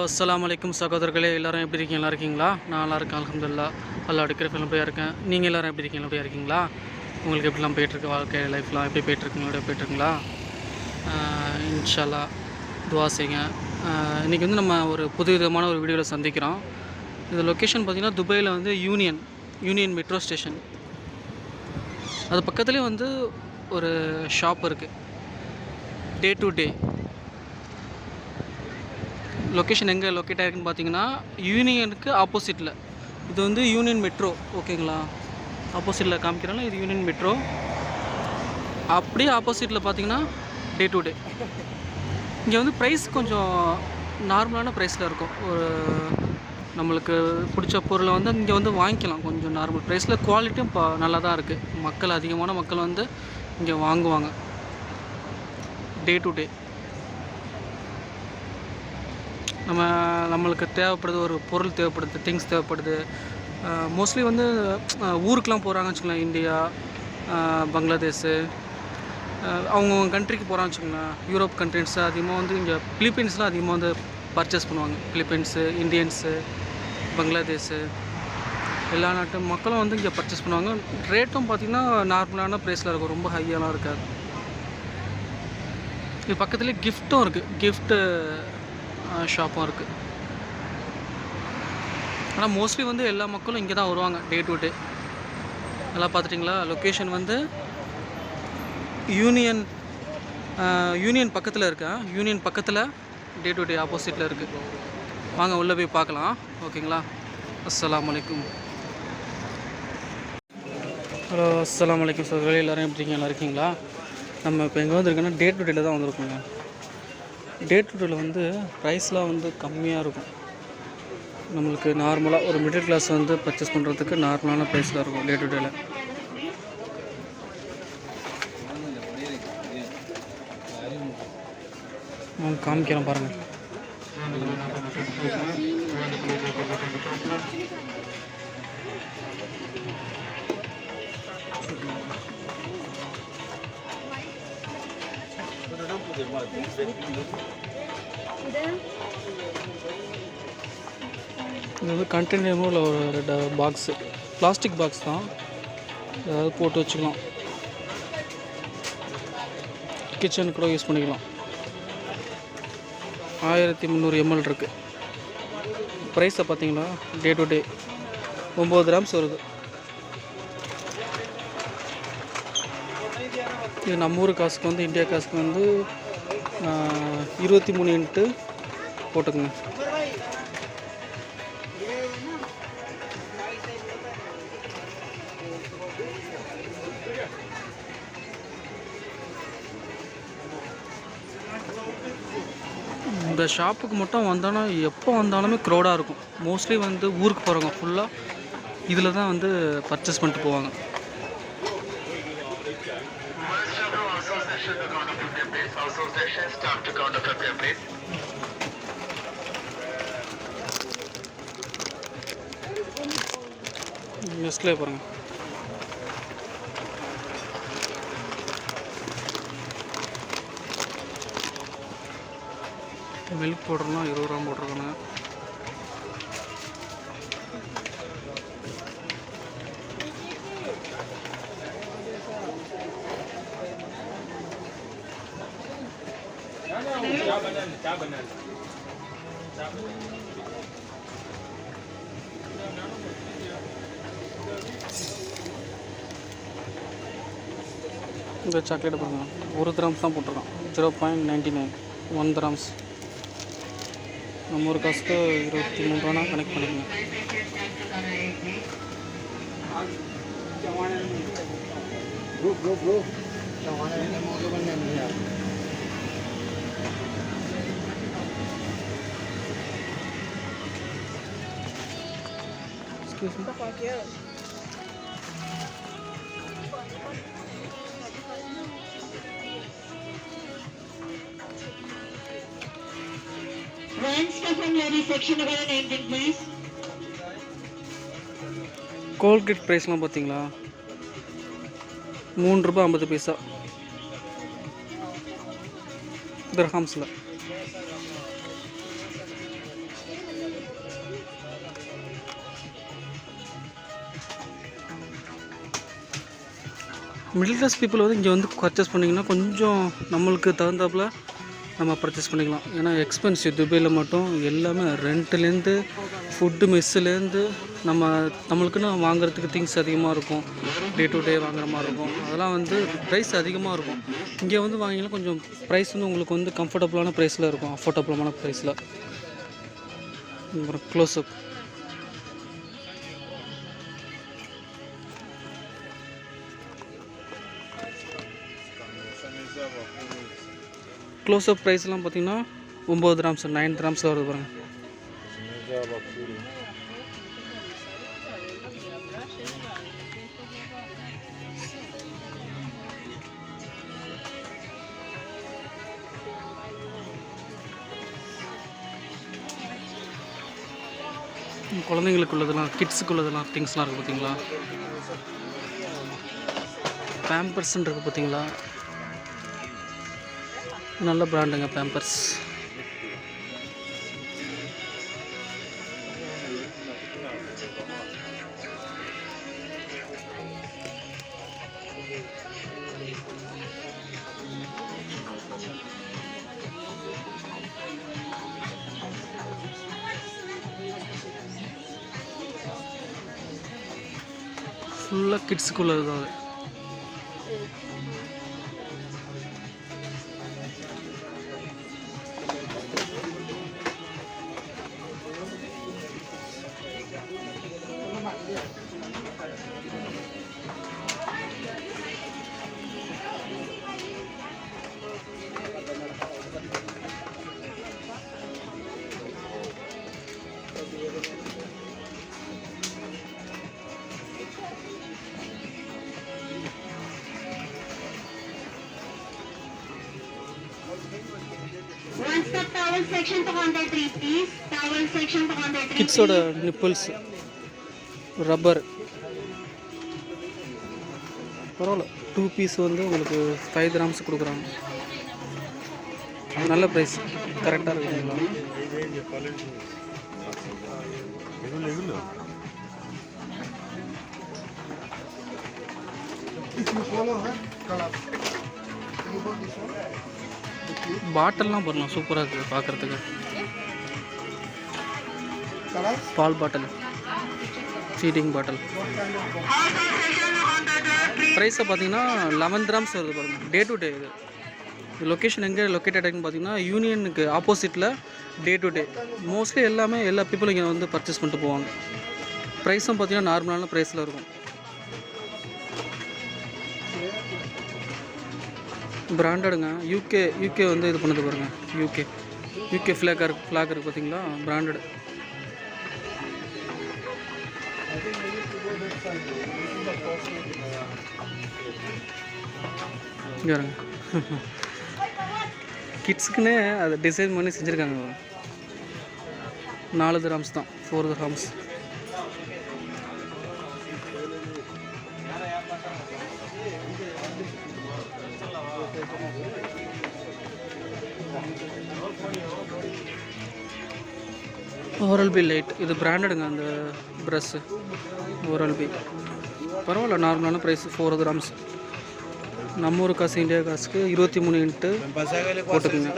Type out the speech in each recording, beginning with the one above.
அஸ்ஸலாமு அலைக்கும் சகோதரர்களே, எல்லோரும் எப்படி இருக்கீங்க? நல்லா இருக்கீங்களா? நான் நல்லா இருக்கேன், அல்ஹம்துலில்லாஹ். அல்லாஹ் கிருபையால எப்படியா இருக்கேன். நீங்கள் எல்லோரும் எப்படி இருக்கீங்க? எப்படியா இருக்கீங்களா? உங்களுக்கு எப்படிலாம் போயிட்டுருக்கு வாழ்க்கை, லைஃப்லாம் எப்படி போயிட்டுருக்குங்களோட போயிட்டுருக்குங்களா? இன்ஷா அல்லாஹ் துவா செய்யுங்க. இன்றைக்கி வந்து நம்ம ஒரு புது விதமான ஒரு வீடியோவில் சந்திக்கிறோம். இது லொக்கேஷன் பார்த்திங்கன்னா துபாயில் வந்து யூனியன் மெட்ரோ ஸ்டேஷன். அது பக்கத்துலேயே வந்து ஒரு ஷாப் இருக்குது, டே டு டே. லொக்கேஷன் எங்கே லொக்கேட் ஆகிருக்குன்னு பார்த்தீங்கன்னா யூனியனுக்கு ஆப்போசிட்டில். இது வந்து யூனியன் மெட்ரோ, ஓகேங்களா? ஆப்போசிட்டில் காமிக்கிறாங்களா, இது யூனியன் மெட்ரோ. அப்படியே ஆப்போசிட்டில் பார்த்தீங்கன்னா டே டு டே. இங்கே வந்து ப்ரைஸ் கொஞ்சம் நார்மலான ப்ரைஸில் இருக்கும். ஒரு நம்மளுக்கு பிடிச்ச பொருளை வந்து இங்கே வந்து வாங்கிக்கலாம் கொஞ்சம் நார்மல் ப்ரைஸில். குவாலிட்டியும் நல்லா தான் இருக்குது. அதிகமான மக்கள் வந்து இங்கே வாங்குவாங்க டே டு டே. நம்மளுக்கு தேவைப்படுது, ஒரு பொருள் தேவைப்படுது, திங்ஸ் தேவைப்படுது. மோஸ்ட்லி வந்து ஊருக்கெலாம் போகிறாங்கன்னு வச்சுக்கலாம், இந்தியா, பங்களாதேஷு, அவங்கவுங்க கண்ட்ரிக்கு போகிறான்னு வச்சுக்கோங்களேன். யூரோப் கண்ட்ரிஸ் அதிகமாக வந்து இங்கே பிலிப்பைன்ஸ்லாம் அதிகமாக வந்து பர்ச்சேஸ் பண்ணுவாங்க. பிலிப்பைன்ஸு, இந்தியன்ஸு, பங்களாதேஷு, எல்லா நாட்டு மக்களும் வந்து இங்கே பர்ச்சேஸ் பண்ணுவாங்க. ரேட்டும் பார்த்திங்கன்னா நார்மலான ப்ரைஸில் இருக்கும், ரொம்ப ஹையெல்லாம் இருக்காது. இது பக்கத்துலேயே கிஃப்ட்டும் இருக்குது, கிஃப்ட்டு ஷாப்பும் இருக்குது. ஆனால் மோஸ்ட்லி வந்து எல்லா மக்களும் இங்கே தான் வருவாங்க டே டு டே. நல்லா பார்த்துட்டிங்களா? லொக்கேஷன் வந்து யூனியன் பக்கத்தில் இருக்கா. யூனியன் பக்கத்தில் டே டு டே ஆப்போசிட்டில் இருக்குது. வாங்க உள்ளே போய் பார்க்கலாம், ஓகேங்களா? அஸ்ஸலாமு அலைக்கும். ஹலோ, அஸ்ஸலாமு அலைக்கும் சகோதரர்களே, எல்லோரும் எப்படி இருக்கீங்க? நல்லா இருக்கீங்களா? நம்ம இப்போ எங்கே வந்துருக்கோன்னா டே டு டேல தான் வந்திருக்கோங்க. டே டு டேல வந்து ப்ரைஸ்லாம் வந்து கம்மியாக இருக்கும். நம்மளுக்கு நார்மலாக ஒரு மிடில் கிளாஸ் வந்து பர்ச்சேஸ் பண்ணுறதுக்கு நார்மலான ப்ரைஸில் இருக்கும் டே டு டேல. காமிக்கிறேன் பாருங்கள். இது வந்து கண்டெய்னரும் இல்லை, ஒரு பாக்ஸு, பிளாஸ்டிக் பாக்ஸ் தான், ஏதாவது போட்டு வச்சுக்கலாம். கிச்சனுக்கு கூட யூஸ் பண்ணிக்கலாம். 1300 ml இருக்குது. ப்ரைஸை பார்த்தீங்களா? டே டு டே 9 கிராம்ஸ் வருது. இது நம்ம ஊர் காசுக்கு வந்து, இந்தியா காசுக்கு வந்து 23 இன்ட்டு போட்டுக்குங்க. இந்த ஷாப்புக்கு மட்டும் வந்தோன்னா எப்போ வந்தாலுமே க்ரௌடாக இருக்கும். மோஸ்ட்லி வந்து ஊருக்கு போகிறவங்க ஃபுல்லாக இதில் தான் வந்து பர்ச்சேஸ் பண்ணிட்டு போவாங்க. நெஸ்ட்லே பாருங்கள். மில்க் பவுடர்லாம் 20 ரூபா போட்டிருக்காங்க. இந்த சாக்லேட் பாருங்கள், 1 கிராம்ஸ் தான் போட்டிருக்கான். 0.99 1 கிராம்ஸ். நம்ம ஒரு காசுக்கு 23 ரூபானா கனெக்ட் பண்ணிக்கோங்க. Excuse me. கோல்கேட் ப்ரைஸ்லாம் பார்த்தீங்களா? 3 ரூபா 50 பைசா திர்ஹாம்ஸில். மிடில் கிளாஸ் பீப்புள் வந்து இங்கே வந்து பர்ச்சேஸ் பண்ணிங்கன்னா கொஞ்சம் நம்மளுக்கு தகுந்தாப்புல நம்ம பர்ச்சேஸ் பண்ணிக்கலாம். ஏன்னா எக்ஸ்பென்சிவ் துபாயில் மட்டும் எல்லாமே ரெண்ட்டுலேருந்து ஃபுட்டு மெஸ்ஸுலேருந்து நம்மளுக்குன்னு வாங்குறதுக்கு திங்ஸ் அதிகமாக இருக்கும். டே டு டே வாங்குற மாதிரி இருக்கும். அதெல்லாம் வந்து ப்ரைஸ் அதிகமாக இருக்கும். இங்கே வந்து வாங்கிங்கன்னா கொஞ்சம் ப்ரைஸ் வந்து உங்களுக்கு வந்து கம்ஃபர்டபுளான ப்ரைஸில் இருக்கும், அஃபோர்டபுளான ப்ரைஸில். அப்புறம் க்ளோஸ்அப் ப்ரைஸ்லாம் பார்த்தீங்கன்னா 9 கிராம்ஸ் 9 கிராம்ஸில் வருது பாருங்க. குழந்தைங்களுக்குள்ளதெல்லாம் கிட்ஸுக்குள்ளதெல்லாம் திங்ஸ்லாம் இருக்குது பார்த்தீங்களா. பேம்பர்ஸ்ன்னு இருக்குது பார்த்தீங்களா, நல்ல பிராண்டுங்க பேம்பர்ஸ். ஃபுல்லாக கிட்ஸுக்குள்ளது தான் அது. கிட்ஸோட நிப்பிள்ஸ் ரப்பர் பரவாயில்ல. 2 பீஸ் வந்து உங்களுக்கு 5 கிராம்ஸ் கொடுக்குறாங்க. நல்ல ப்ரைஸ், கரெக்டாக இருக்குங்களா. பாட்டில்லாம் பண்ணலாம், சூப்பராக இருக்குது பார்க்குறதுக்கு. பால் பாட்டில், ஃபீடிங் பாட்டில். ப்ரைஸை பார்த்தீங்கன்னா 11 கிராம்ஸ் வருது பாருங்கள். டே டு டே இது லொக்கேஷன் எங்கே லொக்கேட்டட் ஆகின்னு பார்த்தீங்கன்னா யூனியனுக்கு ஆப்போசிட்டில். டே டு டே மோஸ்ட்லி எல்லா பீப்புளும் இங்கே வந்து பர்ச்சேஸ் பண்ணிட்டு போவாங்க. ப்ரைஸும் பார்த்தீங்கன்னா நார்மலான ப்ரைஸில் இருக்கும். பிராண்டடுங்க. யூகே வந்து இது பண்ணது பாருங்கள். யூகே ஃப்ளாக் இருக்குது பார்த்தீங்களா, பிராண்டடு. இங்கே வருங்க. கிட்ஸுக்குன்னே அதை டிசைன் பண்ணி செஞ்சுருக்காங்க. 4 கிராம்ஸ் தான், 4 கிராம்ஸ். ஓரல் பி லைட், இது பிராண்டடுங்க. அந்த ப்ரஷ்ஷு ஓரல் பி பரவாயில்ல, நார்மலான ப்ரைஸ். 4 கிராம்ஸ். நம்ம ஊர் காசு, இந்தியா காசுக்கு 23 இன்ட்டு போட்டுக்குங்க.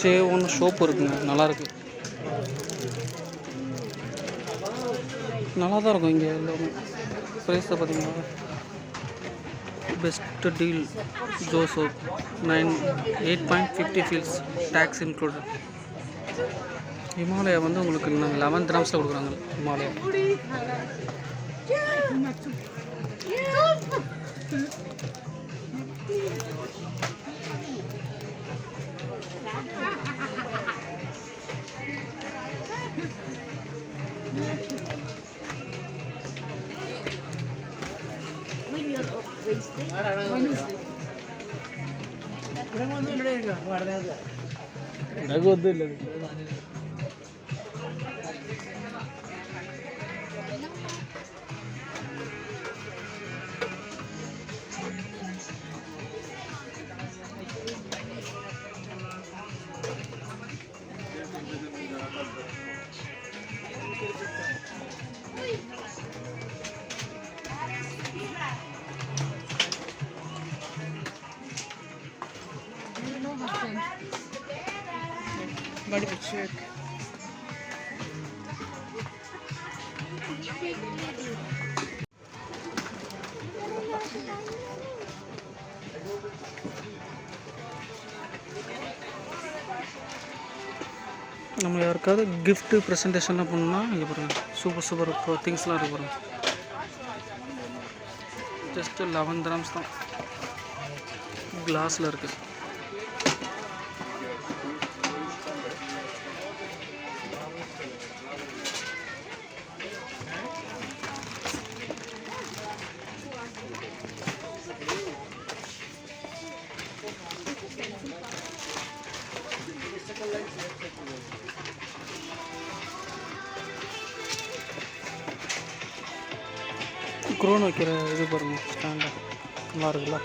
J1 ஷோப் இருக்குங்க, நல்லாயிருக்கு. நல்லா தான் இருக்கும் இங்கே எல்லாமே. ப்ரைஸை பார்த்தீங்கன்னா பெஸ்ட் டீல் ஜோ சோப் 8.50 ஃபீல்ஸ் டேக்ஸ் இன்க்ளூடட். ஹிமாலயா வந்து உங்களுக்கு 11 கிராம்ஸில் கொடுக்குறாங்க. Himalaya Body check. நம்ம யாருக்காவது கிஃப்ட்டு ப்ரெசன்டேஷன்லாம் பண்ணணும்னா இங்கே பாருங்கள் சூப்பர் திங்ஸ்லாம் இருக்கு பாருங்கள். ஜஸ்ட்டு 11 dirhams தான். கிளாஸில் இருக்குது. க்ரோன் வைக்கிற இது பாருங்கள் ஸ்டாண்டாக நல்லா இருக்குல்ல.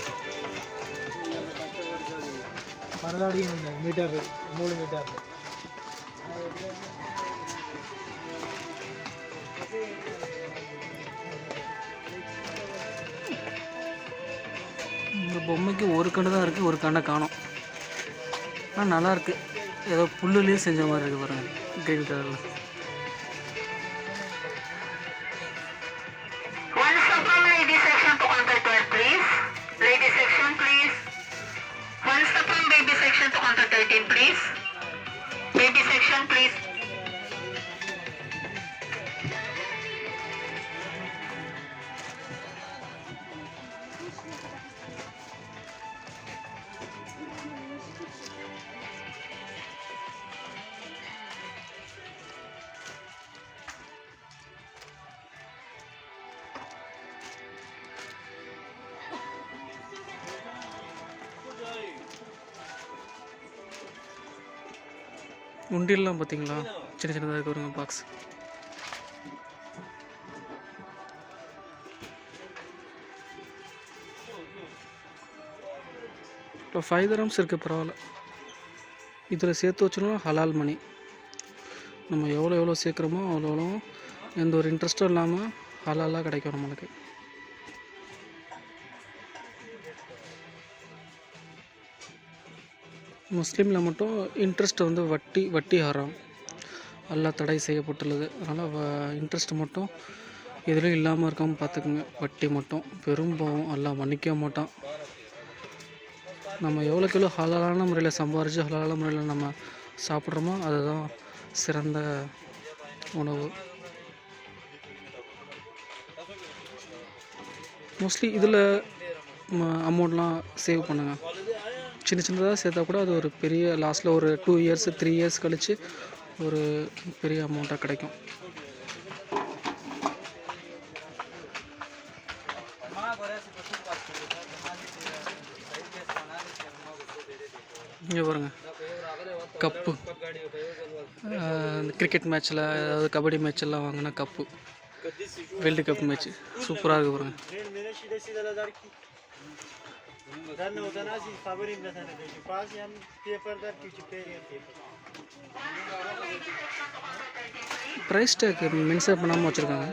மறுநாடி மீட்டர் 3 மீட்டர். இந்த பொம்மைக்கு ஒரு கண்ணு தான் இருக்குது, ஒரு கண்ணை காணோம். ஆனால் நல்லாயிருக்கு, ஏதோ புல்லுலேயே செஞ்ச மாதிரி இருக்குது பாருங்கள் க்ரீன் கலரில். Please. Baby section, please. உண்டியல்லாம் பார்த்தீங்களா, சின்னதாக இருக்கு வருங்க பாக்ஸ். இப்போ 5 dirhams இருக்குது, பரவாயில்ல. இதில் சேர்த்து வச்சோன்னா ஹலால் மணி. நம்ம எவ்வளோ சேர்க்குறோமோ அவ்வளோ எந்த ஒரு இன்ட்ரெஸ்ட்டும் இல்லாமல் ஹலாலாக கிடைக்கும் நம்மளுக்கு. முஸ்லீமில் மட்டும் இன்ட்ரெஸ்ட் வந்து வட்டி ஹராம், எல்லாம் தடை செய்யப்பட்டுள்ளது. அதனால் இன்ட்ரெஸ்ட் மட்டும் எதுலேயும் இல்லாமல் இருக்காமல் பார்த்துக்குங்க. வட்டி மட்டும் பெரும் பாவம், எல்லாம் மன்னிக்க மாட்டான். நம்ம எவ்வளோக்கு எவ்வளோ ஹலாலான முறையில் சம்பாரித்து ஹலாலான முறையில் நம்ம சாப்பிட்றோமோ அதுதான் சிறந்த உணவு. மோஸ்ட்லி இதில் அமௌண்ட்லாம் சேவ் பண்ணுங்கள். சின்னதாக சேர்த்தா கூட அது ஒரு பெரிய லாஸ்ட்டில் ஒரு 2 years 3 years கழித்து ஒரு பெரிய அமௌண்ட்டாக கிடைக்கும். இங்கே பாருங்க கப்பு, கிரிக்கெட் மேட்ச்சில் அதாவது கபடி மேட்செல்லாம் வாங்கினா கப்பு, வேர்ல்டு கப் மேட்ச் சூப்பராக இருக்குது பாருங்க. ப்ரைஸ் டேக் மென்ஷன் பண்ணாமல் வச்சுருக்காங்க.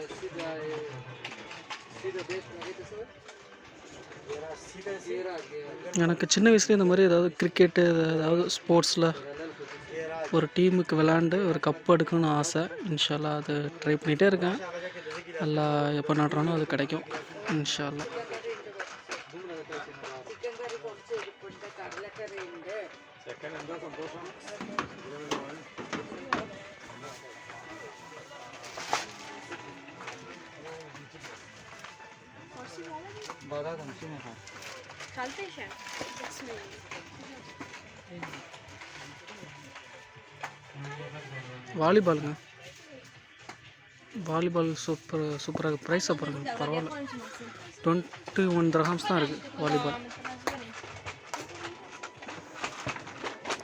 எனக்கு சின்ன வயசுலேயே இந்த மாதிரி ஏதாவது கிரிக்கெட்டு ஏதாவது ஸ்போர்ட்ஸில் ஒரு டீமுக்கு விளாண்டு ஒரு கப் எடுக்கணும்னு ஆசை. இன்ஷா அல்லாஹ் அது ட்ரை பண்ணிகிட்டே இருக்கேன். எல்லாம் எப்போ நாட்டுறானோ அது கிடைக்கும் இன்ஷா அல்லாஹ். வாலிபாலுங்க, வாலிபால் சூப்பராக இருக்குது. ப்ரைஸை பாருங்கள், பரவாயில்ல. 21 dirhams தான் இருக்குது வாலிபால்.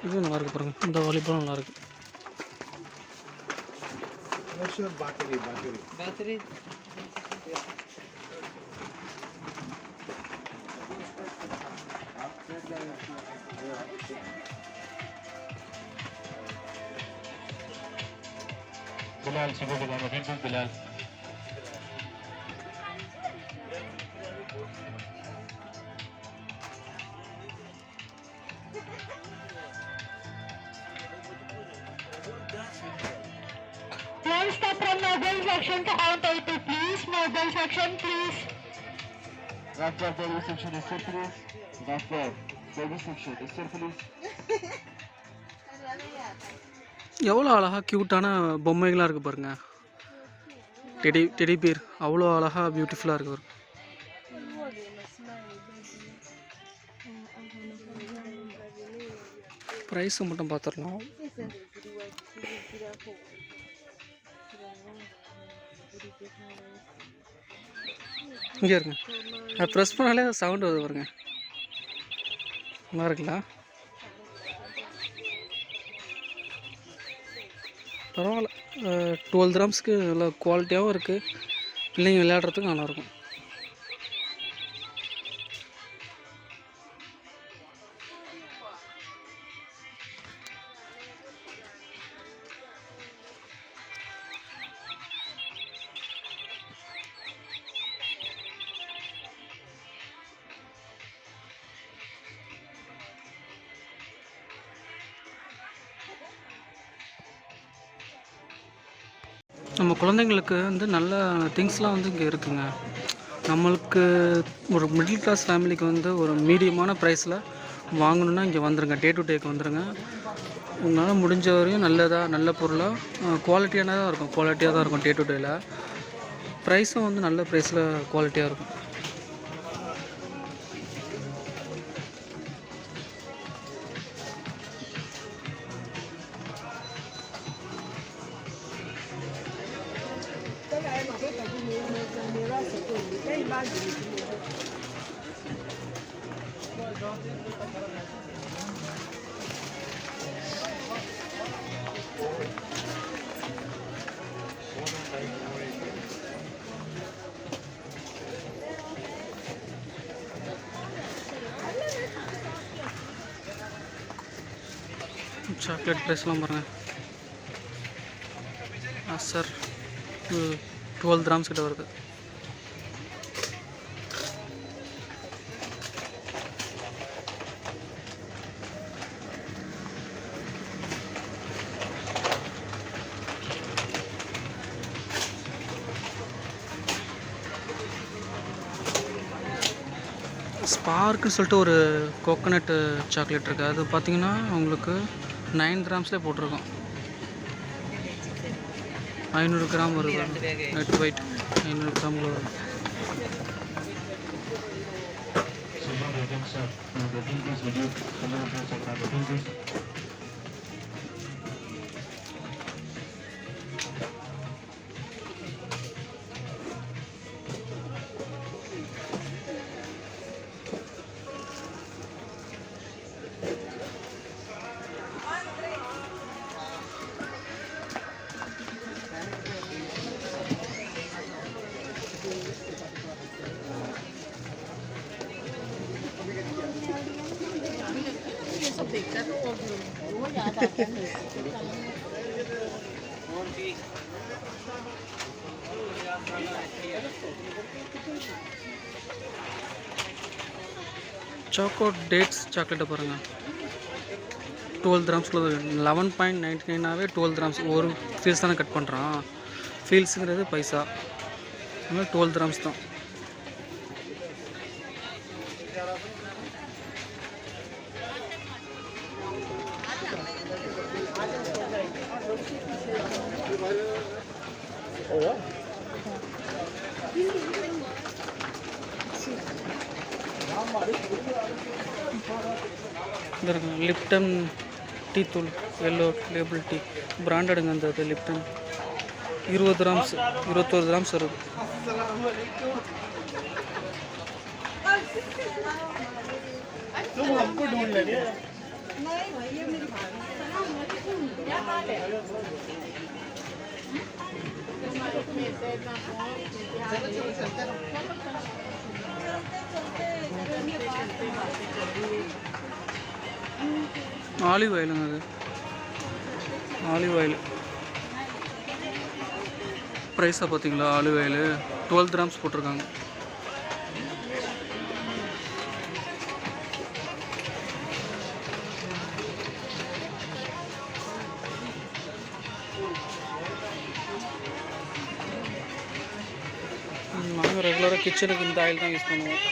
இதுவும் நல்லாயிருக்கு பாருங்கள், இந்த வாலிபால் நல்லாயிருக்கு. battery Bilal, Shibu Bilal, Princess Bilal. One step from mobile section to count 80, please. Mobile section, please. After baby section is sir, please. After baby section is sir, please. எவ்வளோ அழகாக க்யூட்டான பொம்மைகளாக இருக்குது பாருங்கள். டெடி பேர் அவ்வளோ அழகாக பியூட்டிஃபுல்லாக இருக்குது. ப்ரைஸை மட்டும் பார்த்துடலாம். இங்கே இருங்க, அது ப்ரெஸ் பண்ணாலே சவுண்டு வருது பாருங்க. நல்லா இருக்குல்ல? பரவாயில்ல. 12 dirhamsக்கு நல்லா குவாலிட்டியாகவும் இருக்குது. பிள்ளைங்க விளையாடுறதுக்கு நல்லாயிருக்கும். நம்ம குழந்தைங்களுக்கு வந்து நல்ல திங்ஸ்லாம் வந்து இங்கே இருக்குங்க. நம்மளுக்கு ஒரு மிடில் கிளாஸ் ஃபேமிலிக்கு வந்து ஒரு மீடியமான ப்ரைஸில் வாங்கணுன்னா இங்கே வந்துடுங்க. டே டு டேக்கு வந்துடுங்க. உங்களால் முடிஞ்ச வரையும் நல்ல பொருளாக குவாலிட்டியாக தான் இருக்கும். டே டு டேயில் ப்ரைஸும் வந்து நல்ல ப்ரைஸில் குவாலிட்டியாக இருக்கும். சாக்லேட் ப்ரைஸ்லாம் பாருங்கள். சார் 12 dirhams கிட்ட வருது. ஸ்பார்க்குன்னு சொல்லிட்டு ஒரு கோகோனட் சாக்லேட் இருக்குது. அது பார்த்தீங்கன்னா உங்களுக்கு 9 dirhamsலேயே போட்டிருக்கோம். 500 கிராம் வருது. நெட் வெயிட் 500 கிராமில் வரும். சாக்கோ டேட்ஸ் சாக்லேட்டை பாருங்கள். 12 dirhamsக்குள்ள 11.99 12 dirhams. ஒரு ஃபீல்ஸ் தானே கட் பண்ணுறான். ஃபீல்ஸுங்கிறது பைசா. அதனால் 12 dirhams தான். லிப்டன் டீ தூள் எல்லோ லேபிள் டீ பிராண்டடுங்க. அந்த லிப்டன் 20 கிராம்ஸ் 21 கிராம்ஸ் வருது. ஆலிவ் ஆயிலுங்க, அது ஆலிவ் ஆயில் ப்ரைஸாக பார்த்தீங்களா? ஆலிவ் ஆயில் 12 கிராம்ஸ் போட்டிருக்காங்க. நாங்கள் ரெகுலராக கிச்சனுக்கு இந்த ஆயில் தான் யூஸ் பண்ணுவோம்.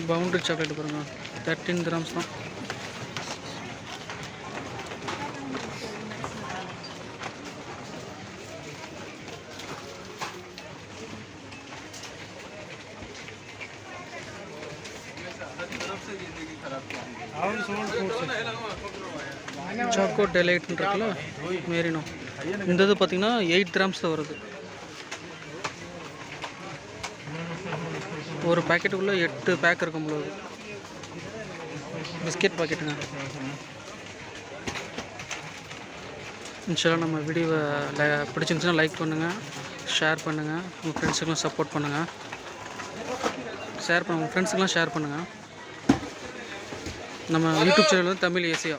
பவுண்டரி சாக்லேட் பாருங்க, 13 கிராம்ஸ் தான். சாக்கோ டெலைட்னு இருக்குல்ல, மேரினோ, இந்த இது பார்த்தீங்கன்னா 8 கிராம்ஸ் தான் வருது. ஒரு பேக்கெட்டுக்குள்ளே 8 பேக் இருக்கும் போது. பிஸ்கெட் பாக்கெட்டுங்க. இன்ஷால்லா நம்ம வீடியோவை பிடிச்சிருந்துச்சுன்னா லைக் பண்ணுங்கள், ஷேர் பண்ணுங்கள், உங்கள் ஃப்ரெண்ட்ஸுக்கெலாம் சப்போர்ட் பண்ணுங்கள். உங்கள் ஃப்ரெண்ட்ஸுக்கெலாம் ஷேர் பண்ணுங்கள். நம்ம யூடியூப் சேனல் வந்து தமிழ் ஏசியா.